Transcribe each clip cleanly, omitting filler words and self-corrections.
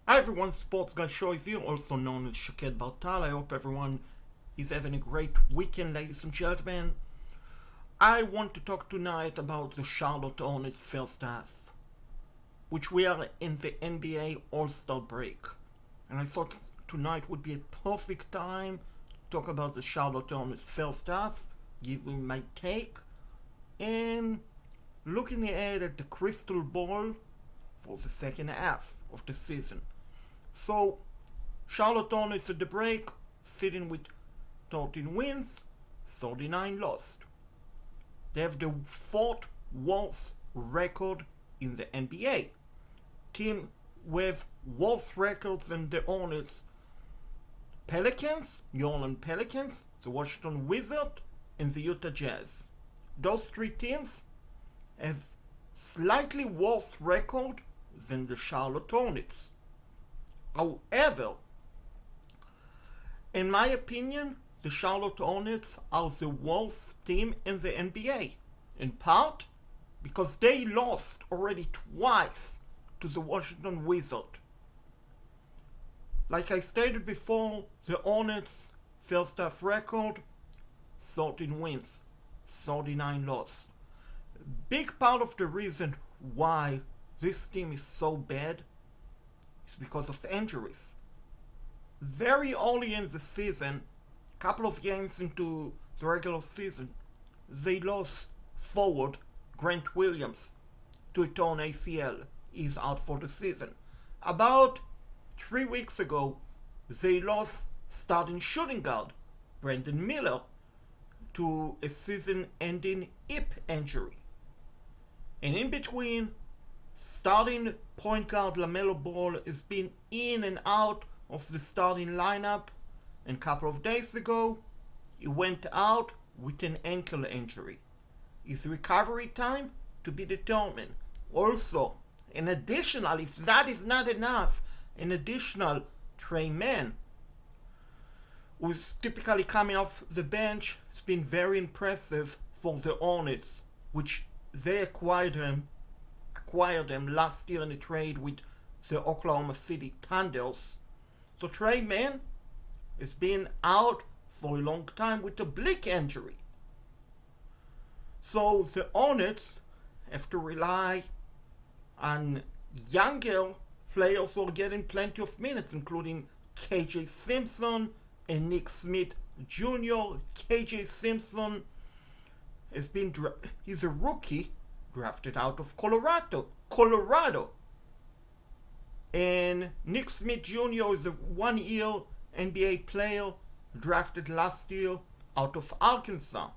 Hi everyone, Sports Guy Show is here, also known as Shaked Bartal. I hope everyone is having a great weekend, ladies and gentlemen. I want to talk tonight about the Charlotte Hornets first half, which we are in the NBA All-Star break. And I thought tonight would be a perfect time to talk about the Charlotte Hornets first half, giving my take, and looking ahead at the crystal ball for the second half of the season. So, Charlotte Hornets at the break, sitting with 13 wins, 39 lost. They have the fourth worst record in the NBA. Team with worse records than the Hornets: Pelicans, New Orleans Pelicans, the Washington Wizards, and the Utah Jazz. Those three teams have slightly worse record than the Charlotte Hornets. However, in my opinion, the Charlotte Hornets are the worst team in the NBA, in part because they lost already twice to the Washington Wizards. Like I stated before, the Hornets' first half record: 13 wins, 39 lost. Big part of the reason why this team is so bad is because of injuries. Very early in the season, couple of games into the regular season, they lost forward Grant Williams to a torn ACL. He's out for the season. About 3 weeks ago, they lost starting shooting guard Brandon Miller to a season-ending hip injury. And in between, starting point guard LaMelo Ball has been in and out of the starting lineup, and a couple of days ago, he went out with an ankle injury. His recovery time to be determined. Also, an additional, if that is not enough, an additional Trey Mann, who's typically coming off the bench, has been very impressive for the Hornets, which they acquired him last year in a trade with the Oklahoma City Thunders. So Trey Mann has been out for a long time with a oblique injury. So the Hornets have to rely on younger players who are getting plenty of minutes, including KJ Simpson and Nick Smith Jr. KJ Simpson he's a rookie drafted out of Colorado. And Nick Smith Jr. is a 1-year NBA player drafted last year out of Arkansas.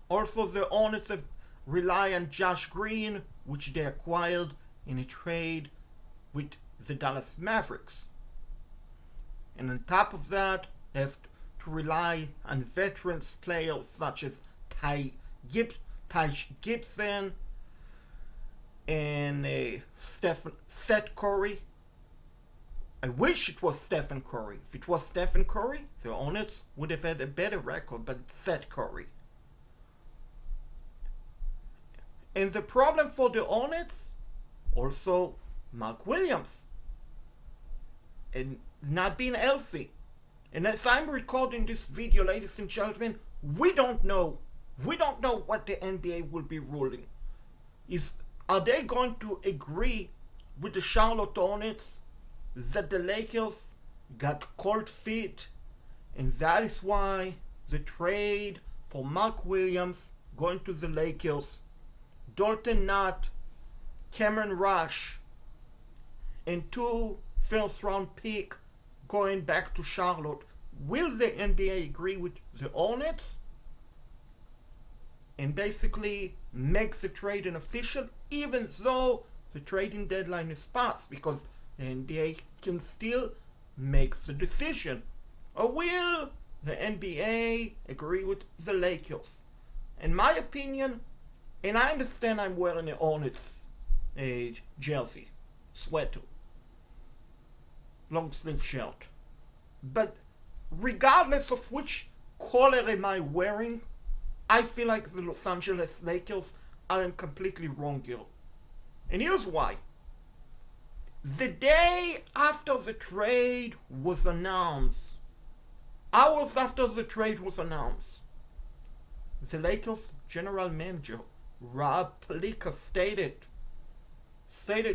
Also, the Hornets have rely on Josh Green, which they acquired in a trade with the Dallas Mavericks. And on top of that, they have to rely on veterans players such as Ty Gibson and Seth Curry. I wish it was Stephen Curry. If it was Stephen Curry, the Hornets would have had a better record, but it's Seth Curry. And the problem for the Hornets, also Mark Williams, and not being healthy. And as I'm recording this video, ladies and gentlemen, we don't know what the NBA will be ruling. Are they going to agree with the Charlotte Hornets that the Lakers got cold feet, and that is why the trade for Mark Williams going to the Lakers, Dalton Knott, Cameron Rush, and 2 first-round pick going back to Charlotte? Will the NBA agree with the Hornets and basically makes the trade unofficial, even though the trading deadline is passed? Because the NBA can still make the decision. Or will the NBA agree with the Lakers? In my opinion, and I understand I'm wearing a Hornets jersey, sweater, long sleeve shirt, but regardless of which color am I wearing, I feel like the Los Angeles Lakers are completely wrong here. And here's why. The day after the trade was announced, hours after the trade was announced, the Lakers general manager Rob Pelinka stated,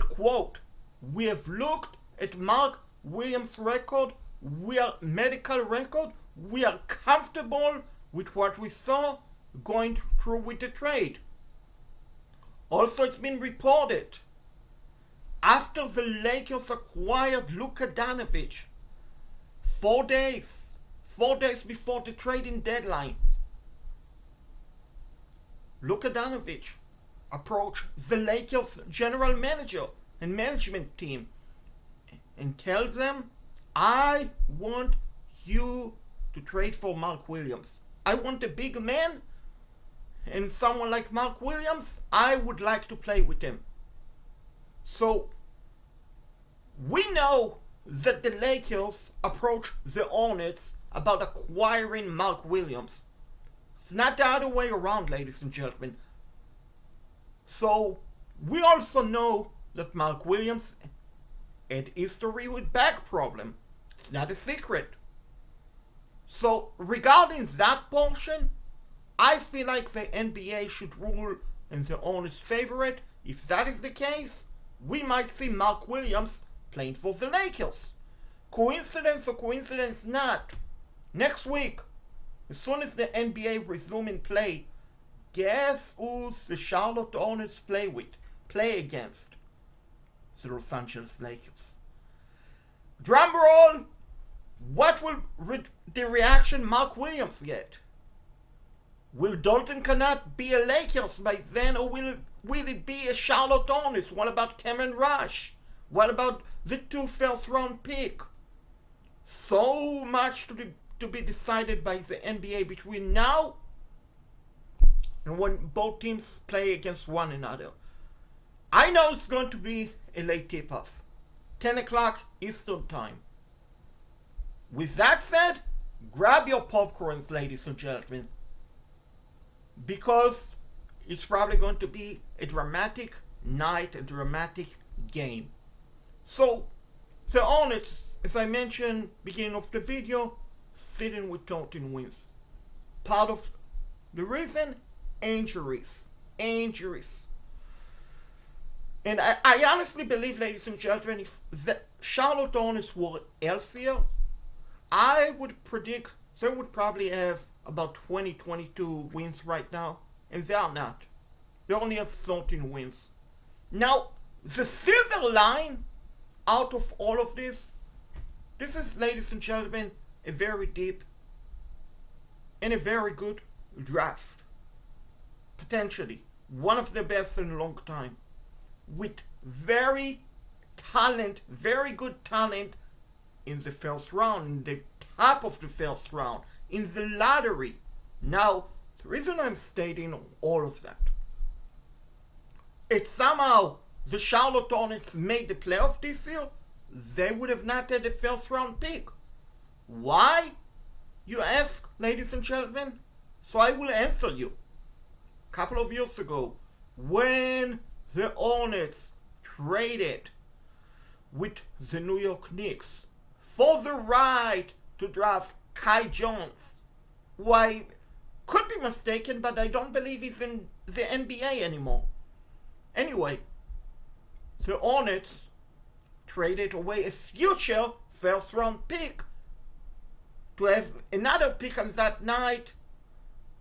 quote, "We have looked at Mark Williams' record, medical record. We are comfortable with what we saw going through with the trade." Also, it's been reported, after the Lakers acquired Luka Doncic, 4 days before the trading deadline, Luka Doncic approached the Lakers general manager and management team and tell them, "I want you to trade for Mark Williams. I want a big man, and someone like Mark Williams, I would like to play with him." So we know that the Lakers approached the Hornets about acquiring Mark Williams. It's not the other way around, ladies and gentlemen. So we also know that Mark Williams had history with back problem. It's not a secret. So regarding that portion, I feel like the NBA should rule in the Hornets' favorite. If that is the case, we might see Mark Williams playing for the Lakers. Coincidence or coincidence not, next week, as soon as the NBA resume play, guess who the Charlotte Hornets play against? The Los Angeles Lakers. Drum roll. What will the reaction Mark Williams get? Will Dalton Cannot be a Lakers by then, or will it be a Charlotte Hornets? What about Cameron Rush? What about the 2 first round pick? So much to be decided by the NBA between now and when both teams play against one another. I know it's going to be a late tip-off, 10 o'clock Eastern time. With that said, grab your popcorns, ladies and gentlemen, because it's probably going to be a dramatic night, a dramatic game. So, the Hornets, as I mentioned beginning of the video, sitting with 13 wins. Part of the reason, injuries. And I honestly believe, ladies and gentlemen, if the Charlotte Hornets were healthier, I would predict they would probably have about 20-22 wins right now. And they are not. They only have 13 wins. Now, the silver line out of all of this is, ladies and gentlemen, a very deep and a very good draft. Potentially one of the best in a long time, with very good talent in the first round, in the top of the first round, in the lottery. Now, the reason I'm stating all of that, it's somehow the Charlotte Hornets made the playoff this year, they would have not had a first round pick. Why, you ask, ladies and gentlemen? So I will answer you. A couple of years ago, when the Hornets traded with the New York Knicks for the right to draft Kai Jones, who I could be mistaken, but I don't believe he's in the NBA anymore. Anyway, the Hornets traded away a future first round pick to have another pick on that night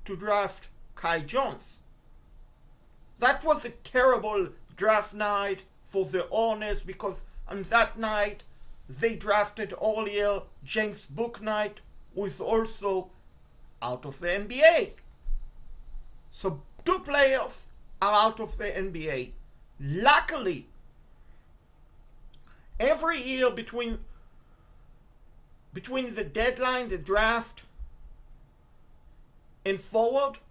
to draft Kai Jones. That was a terrible draft night for the Hornets, because on that night they drafted earlier James Bouknight, who is also out of the NBA. So 2 players are out of the NBA. Luckily, every year between the deadline, the draft, and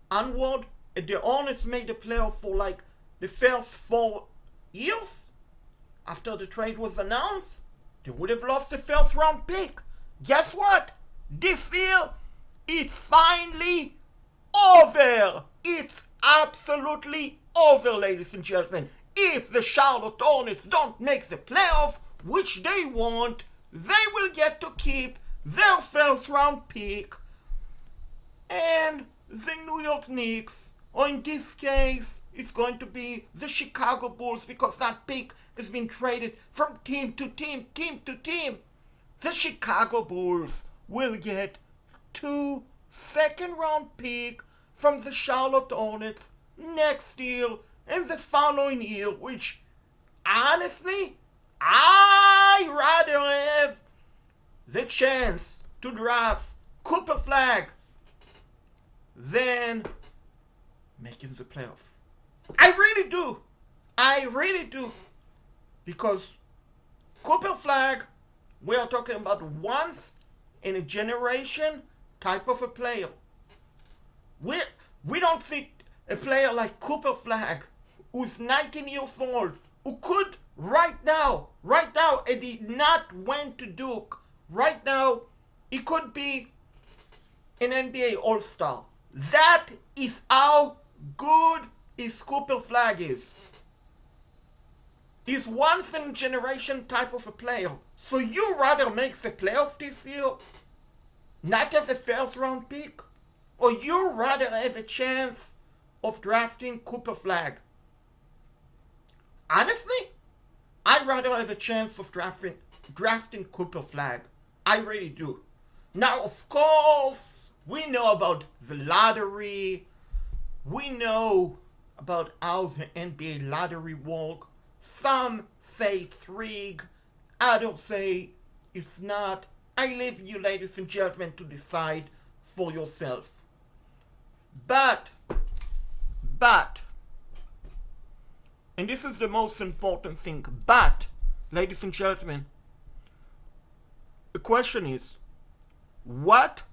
onward, the Hornets made the playoff for like the first 4 years. After the trade was announced, they would have lost the first round pick. Guess what? This year, it's finally over. It's absolutely over, ladies and gentlemen. if the Charlotte Hornets don't make the playoff, which they want, they will get to keep their first round pick, and the New York Knicks, or in this case, it's going to be the Chicago Bulls, because that pick has been traded from team to team to team. The Chicago Bulls will get 2 second-round picks from the Charlotte Hornets next year and the following year, which, honestly, I rather have the chance to draft Cooper Flag than making the playoff. I really do. I really do. Because Cooper Flag, we are talking about once in a generation type of a player. We don't see a player like Cooper Flag, who's 19 years old, who could right now, and he not went to Duke, right now, he could be an NBA All-Star. That is how good his Cooper Flag is. He's once in a generation type of a player. So you rather make the playoff this year, not have a first round pick, or you rather have a chance of drafting Cooper Flag? Honestly, I'd rather have a chance of drafting Cooper Flag. I really do. Now, of course, we know about the lottery. We know about how the NBA lottery works. Some say it's rigged. Others say it's not. I leave you, ladies and gentlemen, to decide for yourself. But, and this is the most important thing, but, ladies and gentlemen, the question is, what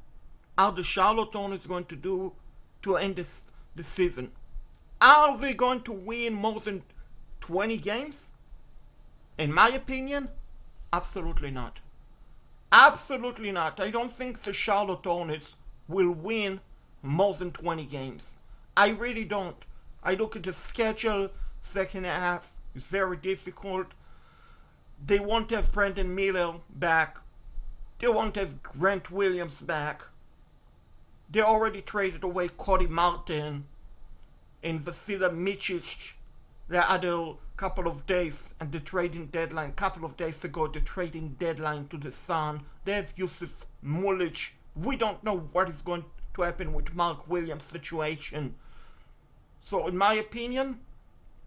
are the Charlotte Hornets going to do to end the season? Are they going to win more than 20 games? In my opinion, absolutely not. Absolutely not. I don't think the Charlotte Hornets will win more than 20 games. I really don't. I look at the schedule, second half, it's very difficult. They won't have Brandon Miller back. They won't have Grant Williams back. They already traded away Cody Martin and Vasila Micic the other couple of days at the trading deadline. Couple of days ago, the trading deadline to the Sun. They have Yusuf Mulic. We don't know what is going to happen with Mark Williams' situation. So in my opinion,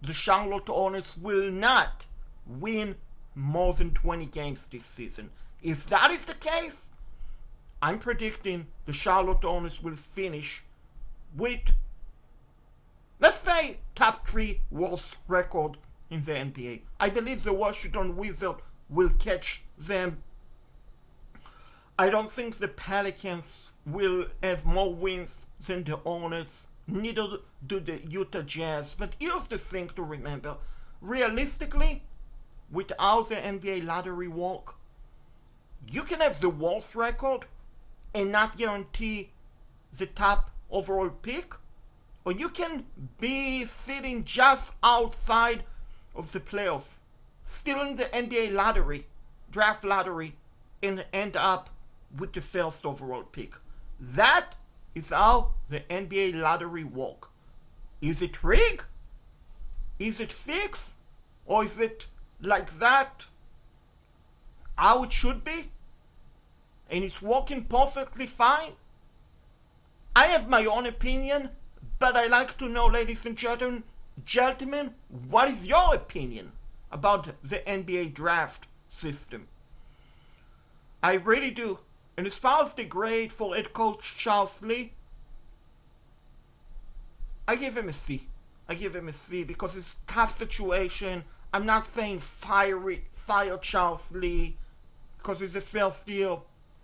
the Charlotte Hornets will not win more than 20 games this season. If that is the case, I'm predicting the Charlotte Hornets will finish with, let's say, top 3 worst record in the NBA. I believe the Washington Wizards will catch them. I don't think the Pelicans will have more wins than the Hornets. Neither do the Utah Jazz. But here's the thing to remember. Realistically, with how the NBA lottery works, you can have the worst record and not guarantee the top overall pick, or you can be sitting just outside of the playoff, still in the NBA lottery, draft lottery, and end up with the first overall pick. That is how the NBA lottery works. Is it rigged? Is it fixed? Or is it like that how it should be? And it's working perfectly fine? I have my own opinion, but I like to know, ladies and gentlemen, what is your opinion about the NBA draft system? I really do. And as far as the grade for head coach Charles Lee, I give him a C. I give him a C because it's a tough situation. I'm not saying fire Charles Lee because he's a first year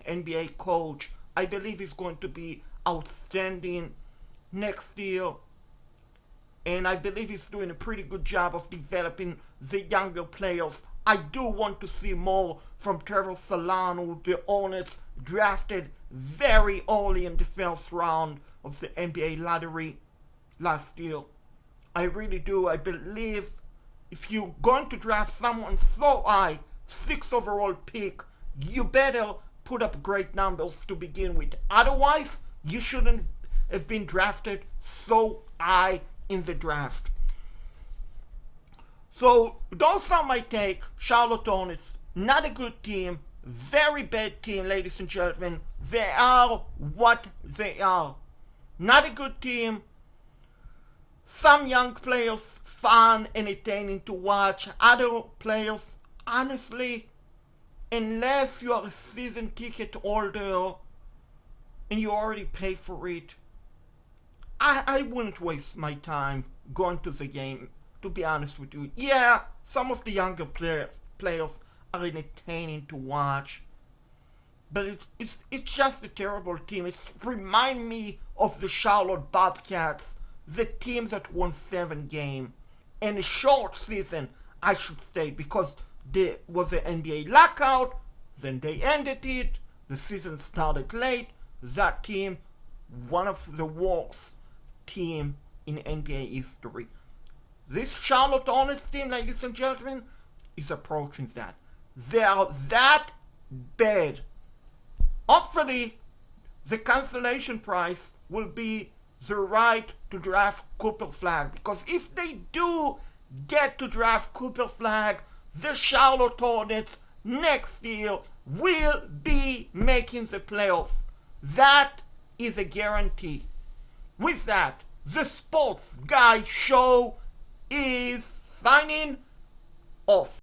NBA coach. I believe he's going to be outstanding next year. And I believe he's doing a pretty good job of developing the younger players. I do want to see more from Trevor Solano, the Hornets drafted very early in the first round of the NBA lottery last year. I really do. I believe if you're going to draft someone so high, 6th overall pick, you better put up great numbers to begin with. Otherwise, you shouldn't have been drafted so high in the draft. So those are my take. Charlotte Hornets, not a good team, very bad team, ladies and gentlemen. They are what they are. Not a good team. Some young players, fun, entertaining to watch. Other players, honestly, unless you are a season ticket holder and you already pay for it, I wouldn't waste my time going to the game, to be honest with you. Yeah, some of the younger players are entertaining to watch, but it's just a terrible team. It reminds me of the Charlotte Bobcats, the team that won 7 games in a short season, I should say, because there was an NBA lockout, then they ended it, the season started late. That team, one of the worst team in NBA history. This Charlotte Hornets team, ladies and gentlemen, is approaching that. They are that bad. Hopefully, the cancellation price will be the right to draft Cooper Flag, because if they do get to draft Cooper Flag, the Charlotte Hornets next year will be making the playoff. That is a guarantee. With that, the Sports Guy Show is signing off.